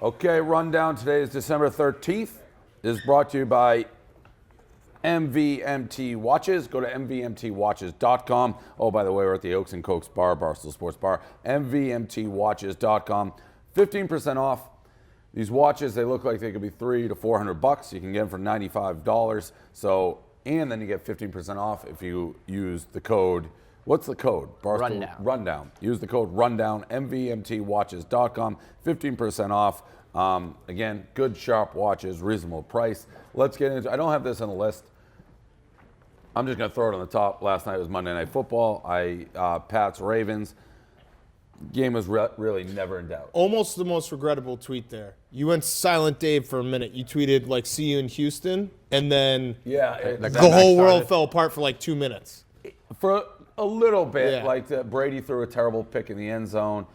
Okay, rundown today is December 13th. Is brought to you by MVMT Watches. Go to mvmtwatches.com. Oh, by the way, we're at the Oaks and Cokes Bar, Barstool Sports Bar. mvmtwatches.com. 15% off. These watches, they look like they could be $300 to $400. You can get them for $95. So, and then you get 15% off if you use the code. What's the code? Rundown. Rundown. Use the code Rundown. mvmtwatches.com. 15% off. Again, good, sharp watches, reasonable price. Let's get into. I don't have this on the list. I'm just going to throw it on the top. Last night was Monday Night Football. Pats Ravens. Game was really never in doubt. Almost the most regrettable tweet there. You went silent Dave for a minute. You tweeted like "See you in Houston," and then the whole world fell apart for like 2 minutes. For a little bit, Yeah. like Brady threw a terrible pick in the end zone,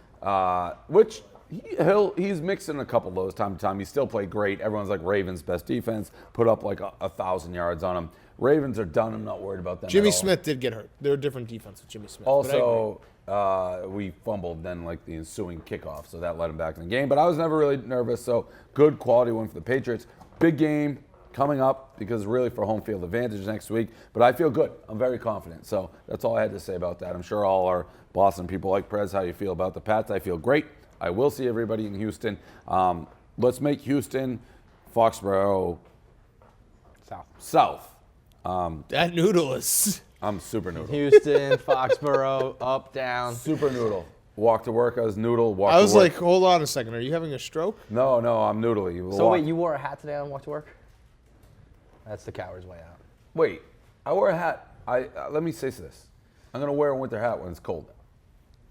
which he's mixing a couple of those time to time. He still played great. Everyone's like Ravens' best defense, put up like 1,000 yards on him. Ravens are done. I'm not worried about them. Jimmy Smith did get hurt. They're a different defense with Jimmy Smith. Also, we fumbled then like the ensuing kickoff, so that led him back in the game. But I was never really nervous, so good quality win for the Patriots. Big game coming up because really for home field advantage next week. But I feel good. I'm very confident. So that's all I had to say about that. I'm sure all our Boston people like Prez, how you feel about the Pats. I feel great. I will see everybody in Houston. Let's make Houston, Foxborough, South. That noodle is. I'm super noodle. Houston, Foxborough, up, down. Super noodle. Walk to work, I was noodle. Walk I was to work. like, hold on a second. Are you having a stroke? No, I'm noodly. So wait, you wore a hat today on walk to work? That's the coward's way out. Wait, I wear a hat. Let me say this. I'm going to wear a winter hat when it's cold.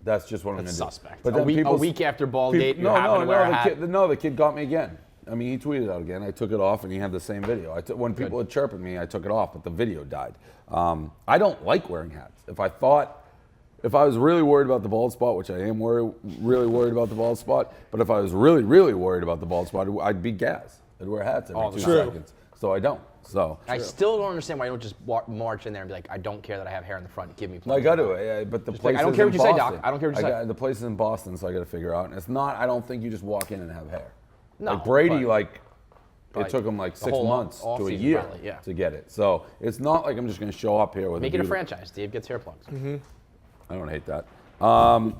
That's just what I'm going to do. Suspect. But A then week after ball date, you're having to wear a hat. The kid got me again. I mean, he tweeted out again. I took it off, and he had the same video. When people were chirping me, I took it off, but the video died. I don't like wearing hats. If I was really worried about the bald spot, which I am really worried about the bald spot, but if I was really, really worried about the bald spot, I'd be Gaz. I'd wear hats every 2 seconds. So I don't. So I still don't understand why you don't just march in there and be like, I don't care that I have hair in the front. Give me plenty. I got to, but the place I don't is care in what you say, Boston. Doc. I don't care what you say. The place is in Boston, so I got to figure out. And it's not. I don't think you just walk in and have hair. No, like Brady, but it took him like 6 whole months to a season year probably, yeah. to get it. So it's not like I'm just going to show up here with Make it a franchise. Dave gets hair plugs. Mm-hmm. I don't hate that. On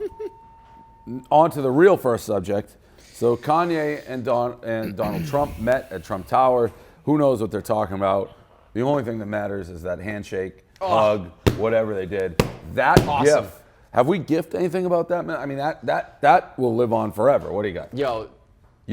to the real first subject. So Kanye and Donald Trump met at Trump Tower. Who knows what they're talking about? The only thing that matters is that handshake, hug, whatever they did. That Awesome. gift. Have we gifted anything about that, man? I mean, that will live on forever. What do you got? Yo,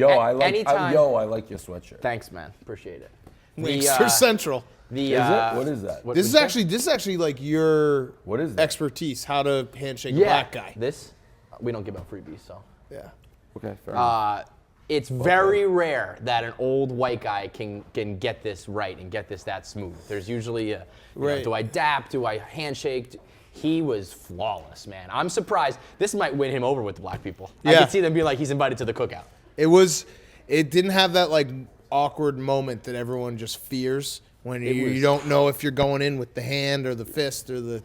I like your sweatshirt. thanks, man. Appreciate it. Wingster Central. Is it? What is that? This is actually like your expertise, how to handshake a black guy. This, we don't give out freebies, so. Yeah. Okay, fair enough. It's very rare that an old white guy can get this right and get this that smooth. There's usually do I dap? Do I handshake? He was flawless, man. I'm surprised. This might win him over with the black people. Yeah. I could see them be like, he's invited to the cookout. It didn't have that like awkward moment that everyone just fears when you don't know if you're going in with the hand or the fist or the,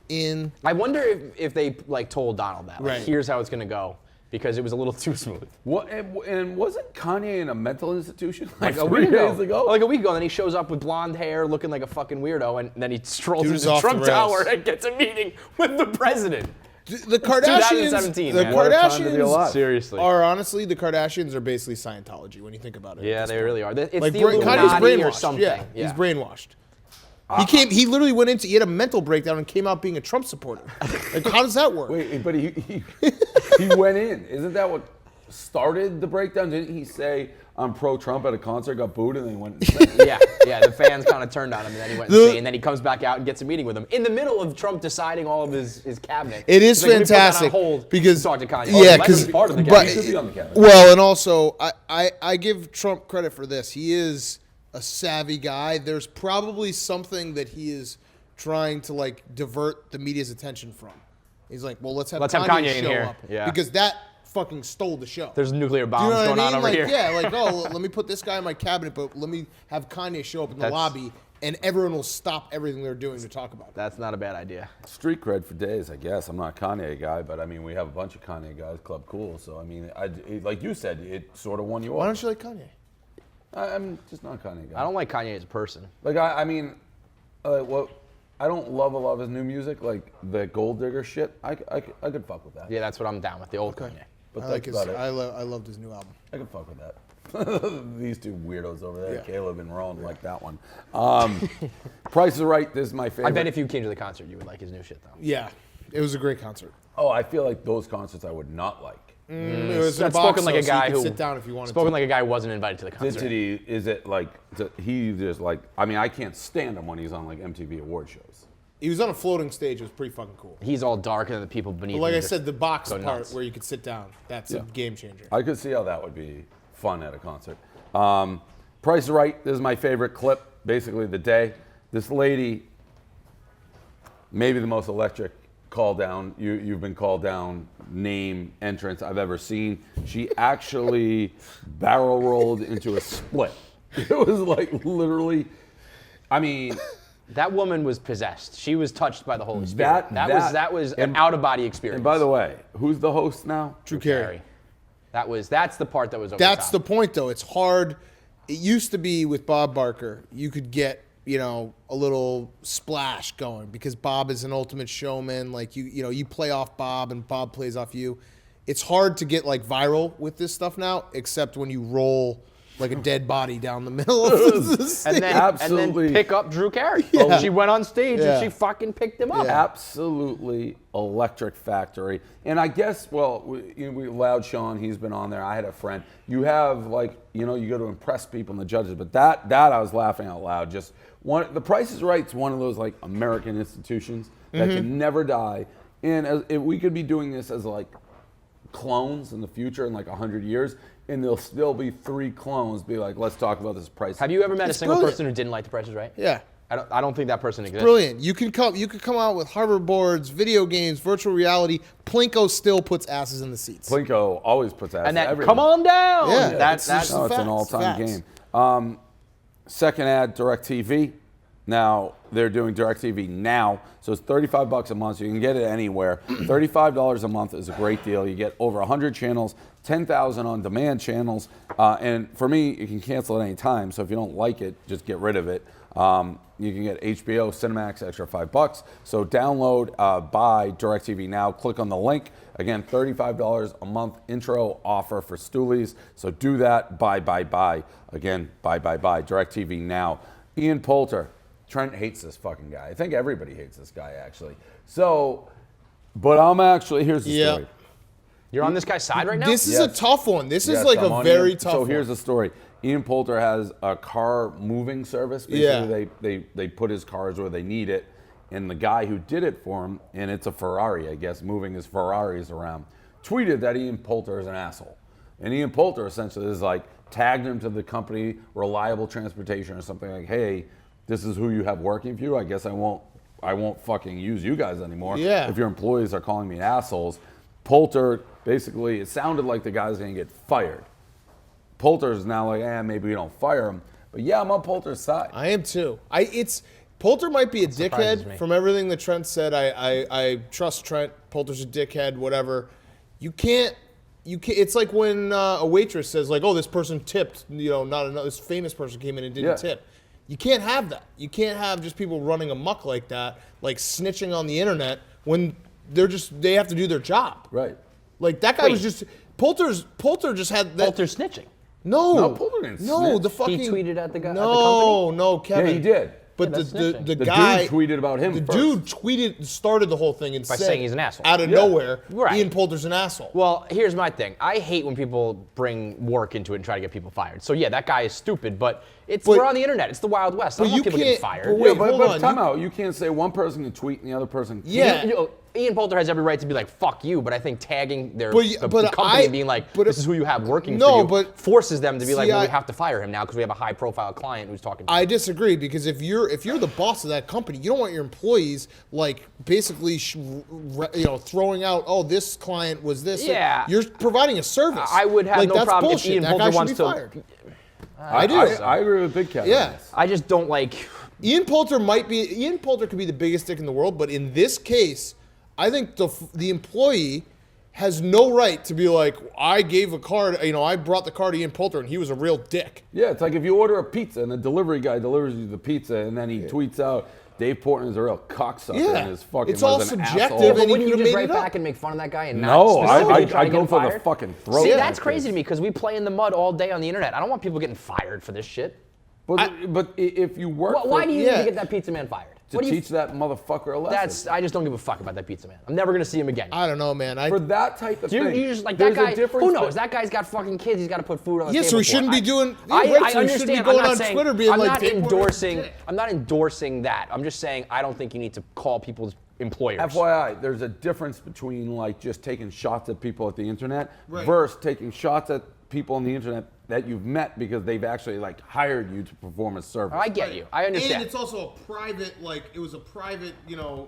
in. I wonder if they like told Donald that. Like, Right. here's how it's going to go. Because it was a little too smooth. What, and wasn't Kanye in a mental institution Like a 3 week days ago? Like a week ago, and then he shows up with blonde hair, looking like a fucking weirdo, and then he strolls Dude's into off the Trump rails. Tower and gets a meeting with the president. The Kardashians, 2017, the man. What a time to be alive. Seriously. are honestly, the Kardashians are basically Scientology when you think about it. Yeah, they really are. It's Like the Kanye's Illuminati brainwashed. or something. Yeah, he's brainwashed. He literally went he had a mental breakdown and came out being a Trump supporter. Like, how does that work? Wait, but he went in. Isn't that what started the breakdown? Didn't he say, I'm pro-Trump at a concert, got booed, and then he went insane? Yeah, the fans kind of turned on him, and then he went insane, and then he comes back out and gets a meeting with him in the middle of Trump deciding all of his cabinet. It is He's like, fantastic "Let me put that on hold because to talk to Kanye." Yeah, because because part of the He cabinet. should be on the cabinet. well, and also I give Trump credit for this. He is a savvy guy. There's probably something that he is trying to like divert the media's attention from. He's like, well, let's have Kanye in show here. up Yeah. because that fucking stole the show. There's nuclear Do bombs you know what going I on mean? over Like, here. yeah, like, oh, let me put this guy in my cabinet, but let me have Kanye show up in the lobby and everyone will stop everything they're doing to talk about it. That's not a bad idea. Street cred for days, I guess. I'm not a Kanye guy, but I mean, we have a bunch of Kanye guys, Club Cool. So I mean, like you said, it sort of won you Why over. don't you like Kanye? I'm just not a Kanye guy. I don't like Kanye as a person. Like I mean, what I don't love a lot of his new music, like the Gold Digger shit. I could fuck with that. Yeah, that's what I'm down with, the old Kanye. But I like that's his. about it. I loved his new album. I could fuck with that. These two weirdos over there, Yeah. Caleb and Rowan, like that one. Price is Right. This is my favorite. I bet if you came to the concert, you would like his new shit, though. Yeah, it was a great concert. Oh, I feel like those concerts I would not like. It was in a That's box, spoken like a though, so guy you could who sit down if you wanted spoken to. like a guy who wasn't invited to the concert. Did he? Is it like he just like? I mean, I can't stand him when he's on like MTV award shows. He was on a floating stage. It was pretty fucking cool. He's all dark, and the people beneath. But like him I just said, the box go part nuts. where you could sit down, that's a game changer. I could see how that would be fun at a concert. Price is Right. This is my favorite clip. Basically, the day. This lady, maybe the most electric call down. You've been called down name entrance I've ever seen. She actually barrel rolled into a split. It was like literally. I mean. That woman was possessed. She was touched by the Holy Spirit. That was an out of body experience. And by the way, who's the host now? Drew Carey. That's the part that was over That's top. the point, though. It's hard. It used to be with Bob Barker, you could get a little splash going because Bob is an ultimate showman. Like you play off Bob and Bob plays off you. It's hard to get like viral with this stuff now, except when you roll like a dead body down the middle of the stage. and then pick up Drew Carey. Yeah. She went on stage Yeah. and she fucking picked him up. Absolutely electric factory. And I guess, well, we allowed Sean, he's been on there. I had a friend. You have like, you go to impress people and the judges, but that I was laughing out loud. Just the Price is Right's one of those like American institutions that can never die. And we could be doing this as like clones in the future in like 100 years. And there'll still be 3 clones be like, let's talk about this Price. Have you ever met a single brilliant. person who didn't like The Price is Right? Yeah. I don't think that person exists. Brilliant. You could come out with hoverboards, video games, virtual reality. Plinko still puts asses in the seats. Plinko always puts ass And that, everywhere. come on down. Yeah, That's it's just- No, it's Facts, an all-time facts. game. Second ad, Directv. Now, they're doing Directv now, so it's $35 a month, so you can get it anywhere. $35 a month is a great deal. You get over 100 channels, 10,000 on-demand channels, and for me, you can cancel at any time, so if you don't like it, just get rid of it. You can get HBO, Cinemax, extra $5. So download, buy Directv now. Click on the link. Again, $35 a month intro offer for Stoolies. So do that. Buy. Again, buy. Directv now. Ian Poulter. Trent hates this fucking guy. I think everybody hates this guy, actually. So, but here's the story. You're on this guy's side right now? This is a tough one. This is Yes, like I'm a on very Ian. tough So one. here's the story. Ian Poulter has a car moving service. Basically, they put his cars where they need it. And the guy who did it for him, and it's a Ferrari, I guess, moving his Ferraris around, tweeted that Ian Poulter is an asshole. And Ian Poulter essentially is like, tagged him to the company, Reliable Transportation or something like, hey, this is who you have working for you. I guess I won't fucking use you guys anymore. Yeah. If your employees are calling me assholes. Poulter, basically, it sounded like the guy's gonna get fired. Poulter's now like, maybe we don't fire him. But yeah, I'm on Poulter's side. I am too. Poulter might be a surprises dickhead me. from everything that Trent said. I trust Trent. Poulter's a dickhead, whatever. You can't. It's like when a waitress says like, "Oh, this person tipped." Not another. This famous person came in and didn't tip. You can't have that. You can't have just people running amok like that, like snitching on the internet when they have to do their job. Right. Like that guy Wait. was just Poulter just had that. Poulter's snitching. No, Poulter didn't no, snitch. the fucking. He tweeted at the guy. No, at the company? no, Kevin. Yeah, he did. But Yeah, that's the snitching. the The guy dude tweeted about him The first. dude started the whole thing and By said saying he's an asshole. out of Yeah. nowhere. Right. Ian Poulter's an asshole. Well, here's my thing. I hate when people bring work into it and try to get people fired. So yeah, that guy is stupid, but we're on the internet. It's the Wild West. I don't want people getting fired. but wait, But hold on. time out. You can't say one person can tweet and the other person can't. Yeah. Ian Poulter has every right to be like, fuck you, but I think tagging the but company I- and being like, but this is who you have working No, for you, but- forces them to be like, See, well, we I- have to fire him now because we have a high-profile client who's talking to I disagree because if you're the boss of that company, you don't want your employees like basically throwing out, oh, this client was this. Yeah. You're providing a service. I would have like, no that's problem if bullshit. Ian that Poulter guy should wants be to. fired. I do. I agree with Big Cat. on Yeah. this. I just don't like Ian Poulter could be the biggest dick in the world, but in this case, I think the employee has no right to be like, I gave a card, I brought the card to Ian Poulter and he was a real dick. Yeah, it's like if you order a pizza and the delivery guy delivers you the pizza and then he tweets out, Dave Portman is a real cocksucker and his fucking it's all was an subjective. asshole. But wouldn't you just made write it up. back and make fun of that guy and No, not specifically try I to get go him for the fired? fucking throat. See, in that's that crazy case. to me because we play in the mud all day on the internet. I don't want people getting fired for this shit. But if you work Why for, do you need to get that pizza man fired? to teach that motherfucker a lesson. I just don't give a fuck about that pizza man. I'm never gonna see him again. I don't know, man. For that type of thing. You just like there's that guy. a difference Who knows? That guy's got fucking kids. He's got to put food on the table. so he for. shouldn't be doing. I so he understand. shouldn't be I'm going not on saying. Twitter being I'm like, not Dave Portman's endorsing. a dick. I'm not endorsing that. I'm just saying I don't think you need to call people's employers. FYI, there's a difference between like just taking shots at people at the internet Right. versus taking shots at people on the internet that you've met because they've actually like hired you to perform a service. I get you. I understand. And it's also a private, it was a private,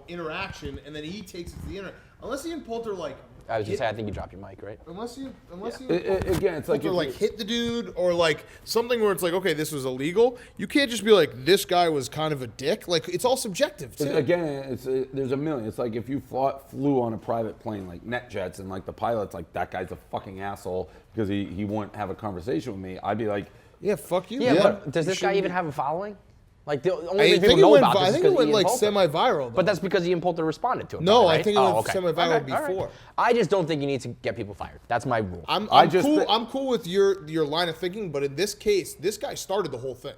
interaction, and then he takes it to the internet. Unless Ian Poulter, I was just saying. I think you dropped your mic, right? Unless you Again, it's like Poulter, if you- hit the dude or something where it's like, okay, this was illegal. You can't just be like, this guy was kind of a dick. It's all subjective too. Again, there's a million. It's like if you flew on a private plane like NetJets and like the pilot's like, that guy's a fucking asshole because he won't have a conversation with me. I'd be like, Yeah, fuck you. Yeah, but does this guy even have a following? Like the only I reason think people know it went. about this I is think it because went Ian Poulter. semi-viral. Though. But that's because Ian Poulter responded to him. No, right? I think it went okay. semi-viral Okay, all right. before. I just don't think you need to get people fired. That's my rule. I'm just cool. thi- I'm cool with your line of thinking, but in this case, this guy started the whole thing.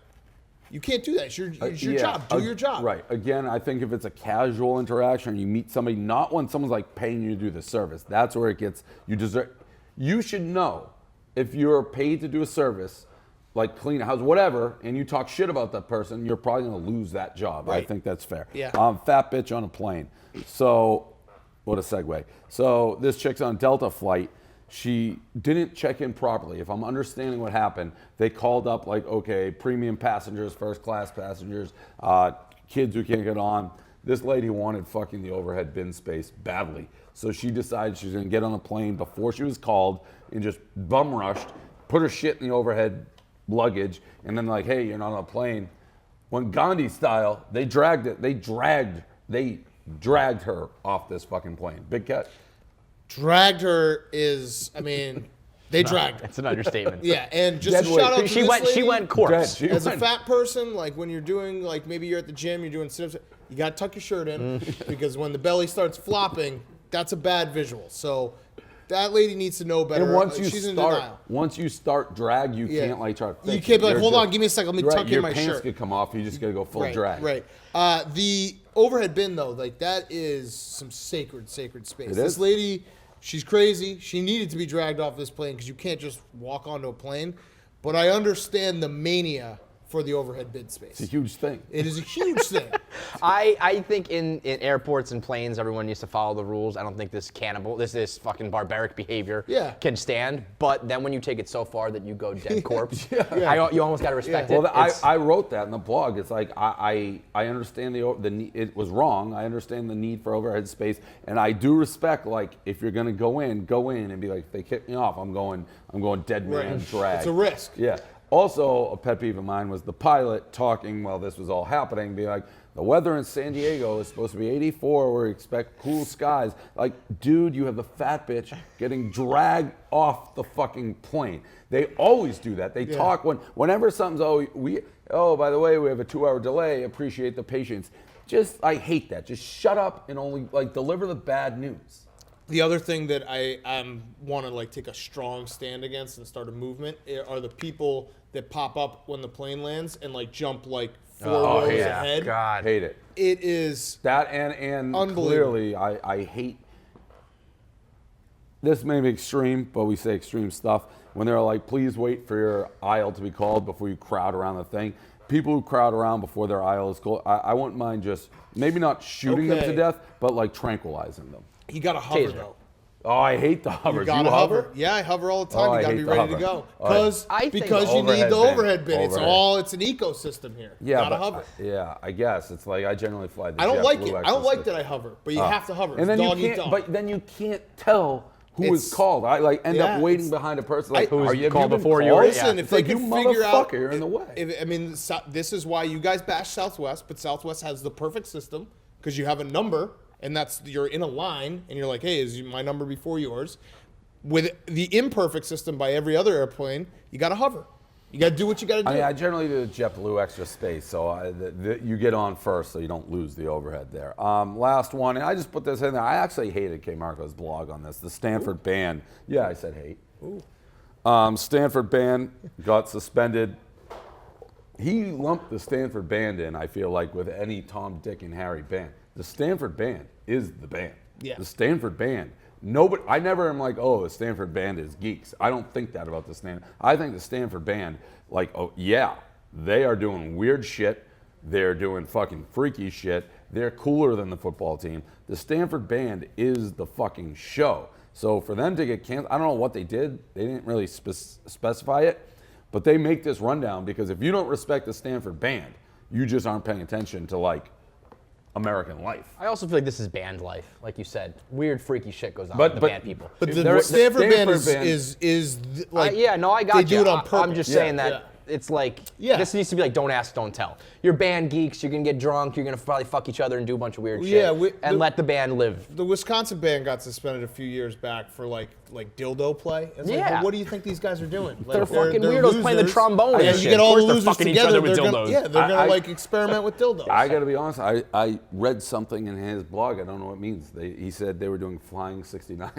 You can't do that. It's your yeah, job. Do your job. Right. Again, I think if it's a casual interaction, you meet somebody, not when someone's like paying you to do the service. That's where it gets. You should know if you're paid to do a service, like clean a house, whatever, and you talk shit about that person, you're probably going to lose that job. I Right. think that's fair. Yeah. Fat bitch on a plane. So, what a segue. So this chick's on a Delta flight. She didn't check in properly. If I'm understanding what happened, they called up okay, premium passengers, first class passengers, kids who can't get on. This lady wanted fucking the overhead bin space badly. So she decided she was gonna get on a plane before she was called and just bum rushed, put her shit in the overhead luggage, and then hey, you're not on a plane. When Gandhi style, they dragged her off this fucking plane. Big cat. Dragged her is. They dragged her. It's an understatement. Yeah, and just Dead a shout weight. out to She this went. lady. She went corpse. Dead. She As a went- fat person, when you're doing maybe you're at the gym, you're doing sit-ups, you gotta tuck your shirt in because when the belly starts flopping, that's a bad visual. So that lady needs to know better. And once you She's in denial. start drag, you Yeah. can't try to You fake can't be it. like, You're hold just- on, give me a second, let me Right, tuck in your my pants shirt. could come off. You just gotta go full Right, drag. right. The overhead bin though, that is some sacred space. It This is. lady, she's crazy. She needed to be dragged off this plane because you can't just walk onto a plane. But I understand the mania for the overhead bin space. It's a huge thing. It is a huge thing. I think in airports and planes, everyone needs to follow the rules. I don't think this this fucking barbaric behavior can stand. But then when you take it so far that you go dead corpse, you almost got to respect it. Well, I wrote that in the blog. It's like I understand the need. It was wrong. I understand the need for overhead space, and I do respect if you're gonna go in and be like, if they kick me off, I'm going dead man Right. drag. It's a risk. Yeah. Also, a pet peeve of mine was the pilot talking while this was all happening, being like, the weather in San Diego is supposed to be 84, where we expect cool skies. Dude, you have the fat bitch getting dragged off the fucking plane. They always do that. They talk whenever something's, by the way, we have a 2-hour delay, appreciate the patience. I hate that. Just shut up and only deliver the bad news. The other thing that I want to take a strong stand against and start a movement are the people that pop up when the plane lands and jump 4 rows ahead. God. Hate it. It is That and Unbelievable. clearly I hate, this may be extreme, but we say extreme stuff, when they're like, please wait for your aisle to be called before you crowd around the thing. People who crowd around before their aisle is called, I wouldn't mind just maybe not shooting them to Okay. death, but tranquilizing them. you got to hover Taser. though. Oh, I hate the hover. You Do gotta you hover. Yeah, I hover all the time. Oh, I You gotta hate be the ready to hover. go I think because you need overhead the bin. overhead bin. Overhead. It's an ecosystem here. Yeah, you gotta but, hover. yeah, I guess it's I generally fly the I don't like JetBlue it. I don't like Express. that I hover, but you have to hover. And then It's dog you eat can't. dog. But then you can't tell who is called. I like end up waiting behind a person like, Who was are you called been before you called? were- Listen, Yeah. if they Like, can you figure out, motherfucker, you're in the way. This is why you guys bash Southwest, but Southwest has the perfect system because you have a number, and you're in a line, and you're like, hey, is my number before yours? With the imperfect system by every other airplane, you got to hover. You got to do what you got to do. I mean, I generally do the JetBlue extra space, so you get on first so you don't lose the overhead there. Last one, and I just put this in there. I actually hated K. Marco's blog on this. The Stanford band. Yeah, I said hate. Stanford band got suspended. He lumped the Stanford band in, I feel like, with any Tom, Dick, and Harry band. The Stanford band is the band. Yeah. The Stanford band. I never am like, oh, the Stanford band is geeks. I don't think that about the Stanford. I think the Stanford band, like, oh yeah, they are doing weird shit. They're doing fucking freaky shit. They're cooler than the football team. The Stanford band is the fucking show. So for them to get canceled, I don't know what they did. They didn't really specify it, but they make this rundown because if you don't respect the Stanford band, you just aren't paying attention to like American life. I also feel like this is band life, like you said. Weird, freaky shit goes on But- with the but- band people. But The the Stanford band Stanford is like yeah, no, I got they you. do it on purpose. I'm just saying that it's like this needs to be like don't ask, don't tell. You're band geeks. You're gonna get drunk. You're gonna probably fuck each other and do a bunch of weird shit. And let the band live. The Wisconsin band got suspended a few years back for like dildo play. It's like, Yeah. well, what do you think these guys are doing? Like, They're fucking weirdos playing the losers. trombone and And shit. you get Of all course the they're losers fucking each together. other with They're gonna, dildos. they're gonna I- like experiment with dildos. I got to be honest. I read something in his blog. I don't know what it means. He said they were doing flying 69.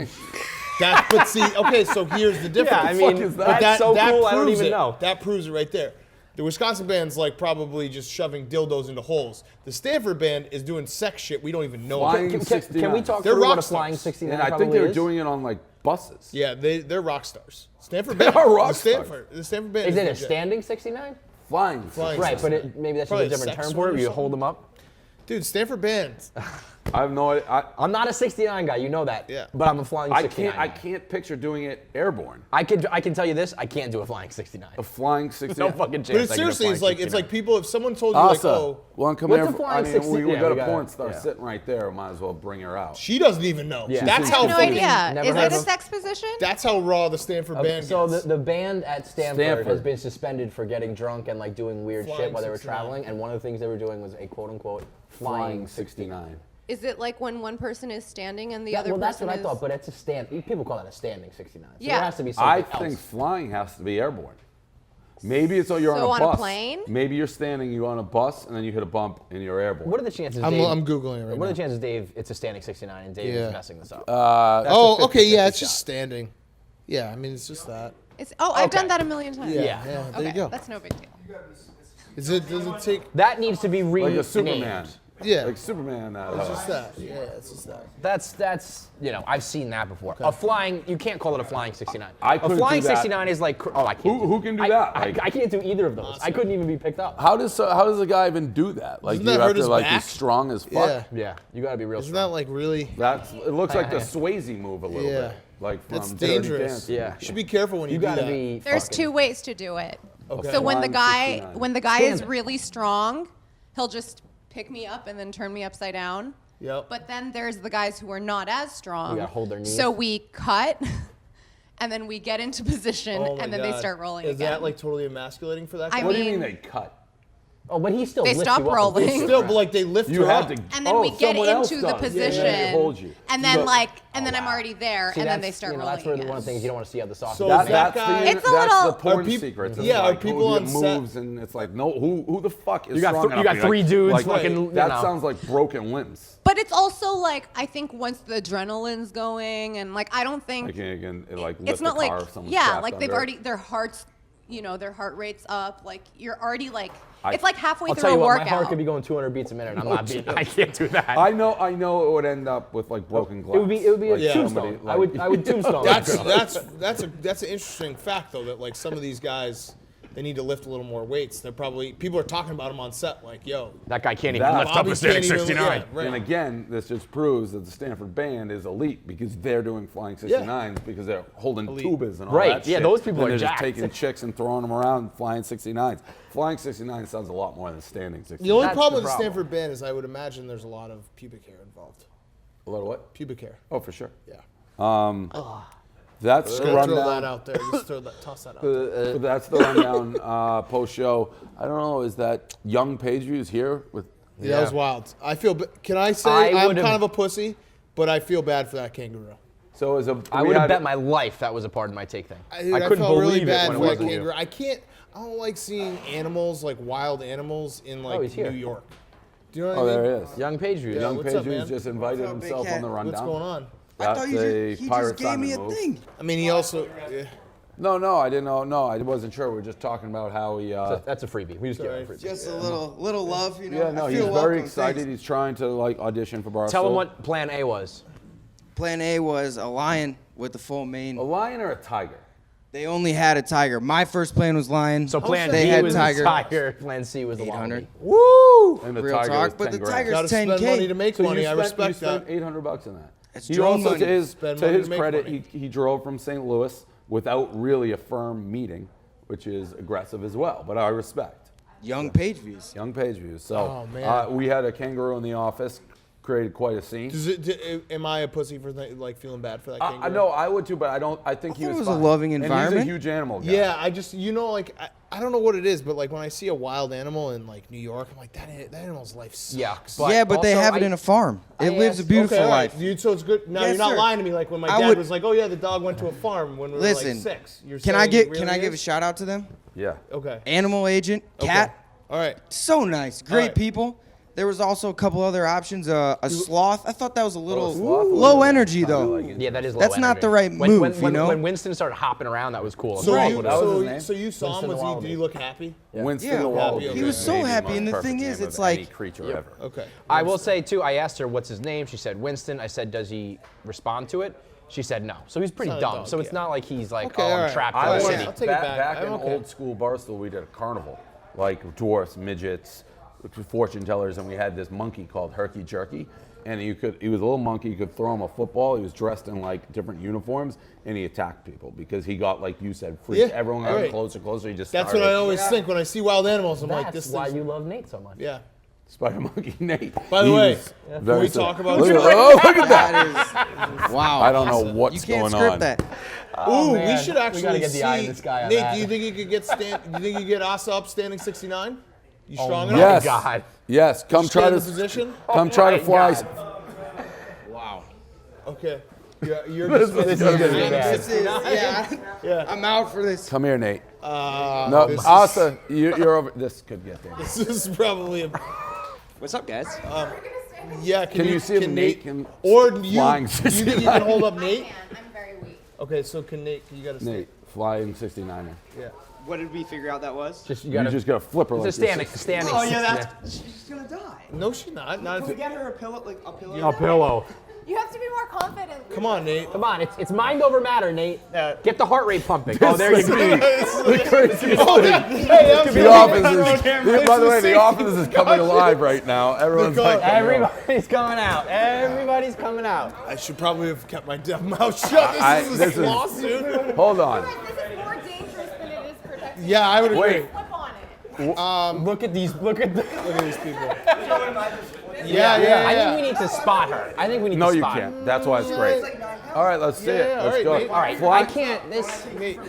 But see, okay, so here's the difference. Yeah, I mean, is that? But that's so cool. I don't proves even it. know. That proves it right there. The Wisconsin band's like probably just shoving dildos into holes. The Stanford band is doing sex shit we don't even know Flying about. Can we talk They're through what a rock flying stars. 69 and I think probably they were is? doing it on like buses. Yeah, they're rock stars. Stanford band. are rock The Stanford band Is it a legit. standing 69? Flying. Flying. Right, but maybe that's just Probably a a different sex term one for or it. You something. hold them up. Dude, Stanford band. I have no idea. I'm not a 69 guy, you know that. Yeah. But I'm a flying 69 I guy. can't picture doing it airborne. I can tell you this, I can't do a flying 69. A flying 69. No fucking chance. But it's I can do a seriously, flying it's 69. like people. If someone told you like, Asa, oh, well, come What's here. a flying 60? We Yeah, got we a got porn it. star Yeah. sitting right there. Might as well bring her out. she doesn't even know. Yeah. That's I how I have no fucking- idea. Never Is heard it a of- sex position? That's how raw the Stanford band So gets. the band at Stanford has Stanford. been suspended for getting drunk and like doing weird Flying shit while they were 69. traveling, and one of the things they were doing was a quote unquote flying 69. Is it like when one person is standing and the other Well, that's person what I is... thought, but it's a stand. People call that a standing 69. So Yeah. there has to be I something think else. flying has to be airborne. Maybe it's you're So on a on a bus. plane? Maybe you're standing, you're on a bus, and then you hit a bump and you're airborne. What are the chances? I'm Dave, Googling it right What are now. the chances, Dave? It's a standing 69, and Dave Yeah. is messing this up. Oh, okay, yeah, 50-50 it's just shot. standing. Yeah, I mean, it's just that. I've done Okay. that a million times. Yeah. There Okay, you go. that's no big deal. Does it take? That needs to be renamed. Like a Superman. Yeah. Like Superman. It's just that. Yeah, it's just that. That's I've seen that before. A flying, you can't call it a flying 69. I A couldn't flying do that. 69 is like, I can't. Who can do I- that? I, Like- I can't do either of those. I couldn't even be picked up. How does a guy even do that? Like Doesn't you that have hurt to his like back? be strong as fuck. Yeah. Yeah, you gotta be real Isn't that strong. like really? It looks like the Swayze move a little Yeah. bit. Like from That's Dirty dangerous. Dancing. Yeah. You should be careful when you, You do gotta that. be. There's fucking- two ways to do it. Okay. So when the Flying guy 69. is Stand. really strong, he'll just pick me up and then turn me upside down. Yep. But then there's the guys who are not as strong. You gotta hold their knees. So we cut, and then we get into position, Oh my and then they God. start rolling Is again. that like totally emasculating for that guy? I What do you mean- mean they cut? Oh, but he still. They lifts stop you up and rolling. pulls you Still, around. but like they lift You her have up. to. and then we get someone else into the does. position, Yeah, they hold you. and then So- and then I'm already there, See, and then they that's, start you know, rolling That's where again. one of the things you don't want to see how the sausage. So is. is that That's guy- the, It's a that's little- the porn Are peop- secret. yeah, are like, people who on set- moves and it's like no, who the fuck is You got strong you enough? got You're three dudes like, fucking. you That know. sounds like broken limbs. But it's also like I think once the adrenaline's going, and like I don't think Like you can like lift it's not a car like if someone's yeah, trapped like they've under it. already their hearts, their heart rate's up. Like you're already like I- it's like halfway I'll through tell you a what, workout. my heart could be going 200 beats a minute. And I'm not being. I can't do that. I know it would end up with like broken glass. It would be a Like, tombstone. somebody, I would tombstone. that girl. That's an interesting fact though that like some of these guys they need to lift a little more weights. They're probably people are talking about them on set like yo. That guy can't even That- lift up a Bobby standing can't even- 69. yeah, right. And again, this just proves that the Stanford band is elite because they're doing flying 69s because they're holding Elite. tubas and all Right, that yeah, shit. those people And are they're just jacked. taking chicks and throwing them around flying 69s. Flying 69 sounds a lot more than standing 69. The only That's problem the with the problem. Stanford band is I would imagine there's a lot of pubic hair involved. A lot of what? Pubic hair. Oh, for sure. Yeah. That's the Throw that rundown. out there. Just toss that out there. So that's the rundown post show. I don't know. Is that young page views here with? Yeah, that was wild. I feel. Can I say I I'm would've- kind of a pussy, but I feel bad for that kangaroo. So as a I would have bet my life that was a part of my take thing. I couldn't felt really believe bad it when for it that wasn't kangaroo. you. I don't like seeing animals, like wild animals, in like he's here. New York. Do you know what Oh, I mean? there he is. Young page views. Yeah, Young what's page up, views man? just invited What's up, big himself cat? on the rundown. What's going on? I thought That's he a just Pirate gave me a Simon move. thing. I mean, he also. No, I didn't know. No, I wasn't sure. We are just talking about how he. That's a freebie. We just give him a Sorry. freebie. Just a little love, you know. Yeah, no, I he's feel very welcome. excited. Thanks. He's trying to like audition for Barstool. Tell him what plan A was. Plan A was a lion with the full mane. A lion or a tiger? They only had a tiger. My first plan was lion. So plan they B had was tiger. the tiger. Plan C was the 800. wallaby. Woo! And the Real tiger talk, is but 10 the grand. tiger's Gotta spend 10K. money to make So money. you I respect spent that. $800 in that. That's He drone also, money. to his Spend money to make credit, money. he drove from St. Louis without really a firm meeting, which is aggressive as well. But I respect. Young page views. Young page views. So Oh, man. we had a kangaroo in the office, created quite a scene. Am I a pussy for like feeling bad for that kangaroo? No, I would too, but I don't. I think he thought was it was a fine. loving And environment. he's a huge animal guy. Yeah, I just like I don't know what it is, but like when I see a wild animal in like New York, I'm like that animal's life sucks. Yeah, Yeah, but they also have it I- in a farm. It I lives a asked- beautiful Okay, all life. right, dude. So it's good. Now Yes, you're not sir. lying to me. Like when my I dad would- was like, "Oh yeah, the dog went to a farm when we were Listen, like 6." You're can I saying get it really can I give a is? shout out to them? Yeah. Okay. Animal agent, cat, All right. so nice, great right. people. There was also a couple other options. A sloth. I thought that was a little sloth was low good. energy I though. like it. Yeah, that is low That's not energy. the right When- move, when, you when, know? When Winston started hopping around, that was cool. So Right. you, that was so, his name? so you saw him. Winston the Did he look happy? Winston Yeah, the Wallaby. he was so Maybe the happy, most and the perfect thing name is, of it's any like- creature ever. Okay. I will say too. I asked her what's his name. She said Winston. I said, does he respond to it? She said no. So he's pretty It's not a dumb. dog, So it's yeah. not like he's like, Okay, oh, all I'm right. trapped I in the was city. I'll take it back. Back in I'm okay. old school Barstool, we did a carnival, like dwarfs, midgets, fortune tellers, and we had this monkey called Herky Jerky. And he was a little monkey. You could throw him a football. He was dressed in like different uniforms, and he attacked people because he got, like you said, freaked. Yeah, Everyone got right. closer, closer. He just That's started. what I always think when I see wild animals. I'm like, That's this why thing's. you love Nate so much. Yeah. Spider Monkey Nate. By the He way, was can very we sick. talk about? Look at, oh, look at that! That is wow. I don't know You what's can't going script on. that. Ooh, man. we should We actually gotta get the see. eye of this guy on Nate, that. do you think you could get do you think you get Asa up standing 69? You strong my enough? Yes. God. Yes. Come Stay try in to the position. Come try to my fly. God. Wow. Okay. Yeah, you're just This is gonna be bad. This is, yeah. Yeah. I'm out for this. Come here, Nate. No, this is- Asa, you're over. This could get dangerous. This is probably a. What's up, guys? Yeah. Can you see if Nate can Or do you? flying Do you think you 69? can hold up Nate? I'm very weak. Okay, so can Nate? You gotta stay. Nate, flying 69er. Yeah. What did we figure out that was? Just you You gotta. just got to flip her like It's a standing. this. Standing. Oh yeah, that's she's gonna die. No, she's not. Not Can we if, get her a pillow, like a pillow? A pillow. You have to be more confident. come on, Nate. Come on, it's mind over matter, Nate. Get the heart rate pumping. Oh, there you go. The crazy Hey, I'm The office is. By the way, the office is coming alive right now. Everyone's like, Everybody's coming out. Everybody's coming out. I should probably have kept my damn mouth shut. This this is a is- lawsuit. hold on. This is more dangerous than it is protecting. Yeah, I would agree. Wait. Flip on it. Look at these. Look at the. Look at these people. Yeah. I think we need to spot her. I think we need No, to you spot her. can't. That's why it's great. All right, let's see it. Yeah, Let's all go. right, Nate. All right, Fly. I can't. This. Nate.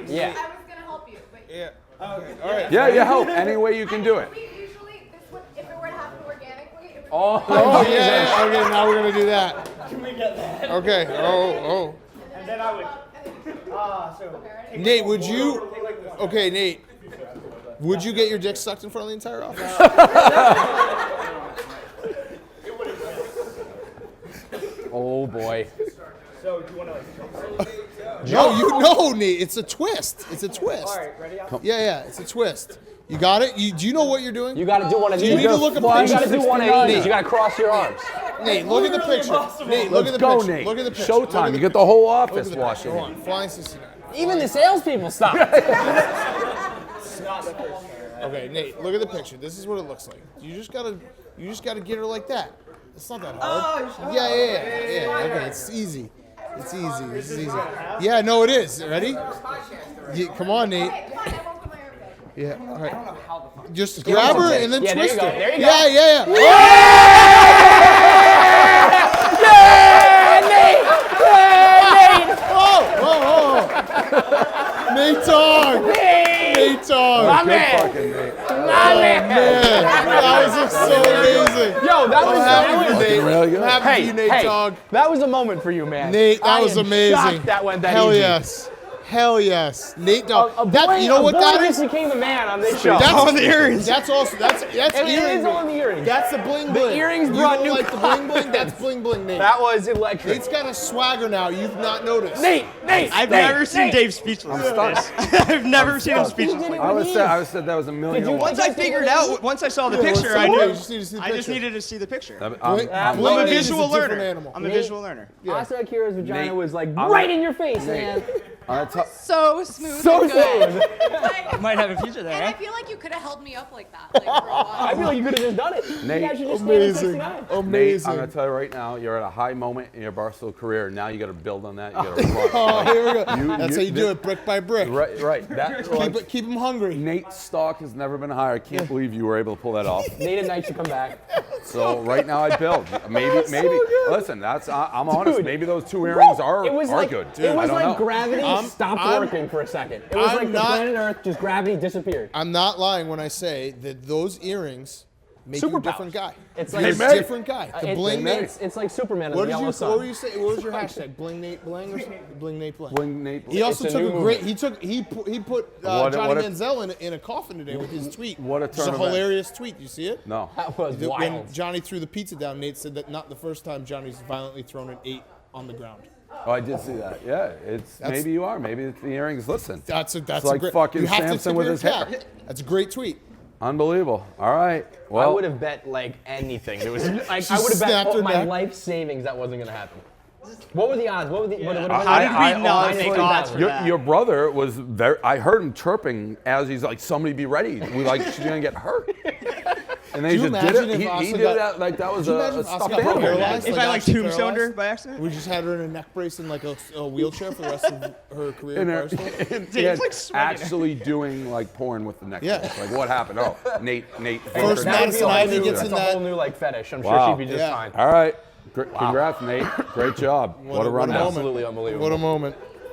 Yeah. I was gonna help you, but Yeah. Okay. All right. Yeah, you help any way you can do it. Usually, this would, if it were to happen organically, it would. Oh yeah. Okay, now we're gonna do that. Can we get that? Okay. Oh. And then I would. Nate, would you? Okay, Nate. Would you get your dick sucked in front of the entire office? Oh boy. So do you want to like? No, Nate. It's a twist. It's a twist. All right, ready? Yeah. It's a twist. You got it. Do you know what you're doing? You got to do one of these. you need to look at You got to pictures. do one of these. You got to cross your arms. Nate, look at the picture. Nate, look Let's at the go, picture. Nate. Look at the picture. Look at Showtime. the You get the whole Look at office the watching. picture. Hold on. Flying 69. Even the salespeople stop. Okay, Nate, look at the picture. This is what it looks like. You just gotta get her like that. It's not that hard. Yeah. Okay, it's easy. It's easy. This is easy. Yeah, no, it is. Ready? Come on, Nate. Yeah. All right. Just grab her and then Yeah, there you twist go. her. There you go. Yeah. Nate Dogg. Nate Dogg. My Good man. fucking Nate. My man. Man, that was so amazing. Yo, that was happy for Nate. Really good. I'm happy for you, Nate Dogg. that was a moment for you, man. Nate, that I was am amazing. shocked that went that Hell easy. yes. Hell yes. Nate Dogg. A That, boy, you know what that just is? became a man on this show. That's on the earrings. That's also that's it earrings. is on the earrings. That's the bling bling. earrings you brought don't new like the bling bling. That's bling bling, Nate. That was electric. Nate's got a swagger now. You've not noticed. Nate. I've never seen Dave speechless. I've never seen him speechless. I would say that was a million to one. Once I figured out, once I saw the picture, I You knew. just need to see the I just picture. needed to see the picture. Bling I'm a Bling is visual a different learner. animal. I'm a visual learner. Asa Akira's vagina Nate, was like I'm right a- in your face, man. So smooth So and good. smooth. Like, Might have a future there. and I Eh? feel like you could have held me up like that, like for a while. I feel like you could have just done it. Nate, You guys should just stand at Amazing. 69. Nate, I'm Amazing. gonna tell you right now, you're at a high moment in your Barstool career. Now you got to build on that. You got to run. Oh, here we go. You- That's you- how you do it, brick by brick. Right. That Keep him hungry. Nate's stock has never been higher. I can't believe you were able to pull that off. Nate and Knight should come back. So right now I build. Maybe. good. Listen, I'm honest. Dude. Maybe those two earrings are It was like good. it was I don't like know. gravity stopped I'm- working for a second. It was I'm like the not- planet Earth, just gravity disappeared. I'm not lying when I say that those earrings make you a Superpowers. different guy. It's You're like a different guy. The bling Nate. it's like Superman in What the did yellow you? sun. What were you saying? What was your hashtag? Bling Nate Bling or something? Bling Nate Bling. Bling Nate. He also It's a took new a great. movement. He put What Johnny a- Manziel in a coffin today with his tweet. What a It's a turn of events. hilarious tweet. You see it? No. That was When wild. Johnny threw the pizza down, Nate said that not the first time Johnny's violently thrown an 8 on the ground. Oh, I did see that. Yeah, maybe you are. Maybe it's the earrings. Listen, That's it's like great. fucking you have to Samson tip with your his cap. hair. That's a great tweet. Unbelievable. All right. I Well, would have bet like anything. It was like She I would have bet snapped her my neck. life savings that wasn't gonna happen. What were the odds? What were the? What How did we not honestly- make odds for that? Your brother was very. I heard him chirping as he's like, "Somebody be ready. We like she's gonna get hurt." And then he Could you just did imagine it. if He Asa did got- that like that was Could you a imagine if Asa stuffed got animal. paralyzed? If I like actually tombstoned her paralyzed? by accident? We just had her in a neck brace and like a wheelchair for the rest of her career. And at Barstool. and it's like sweating. actually doing like porn with the neck. Yeah. brace. Like what happened? Oh, Nate. First That would be Madison a whole Ivy new- gets that's in a that. whole new like fetish. I'm Wow. sure she'd be just Yeah. fine. All right. Congrats, Nate. Great job. What a what a rundown. moment. Absolutely unbelievable. What a moment.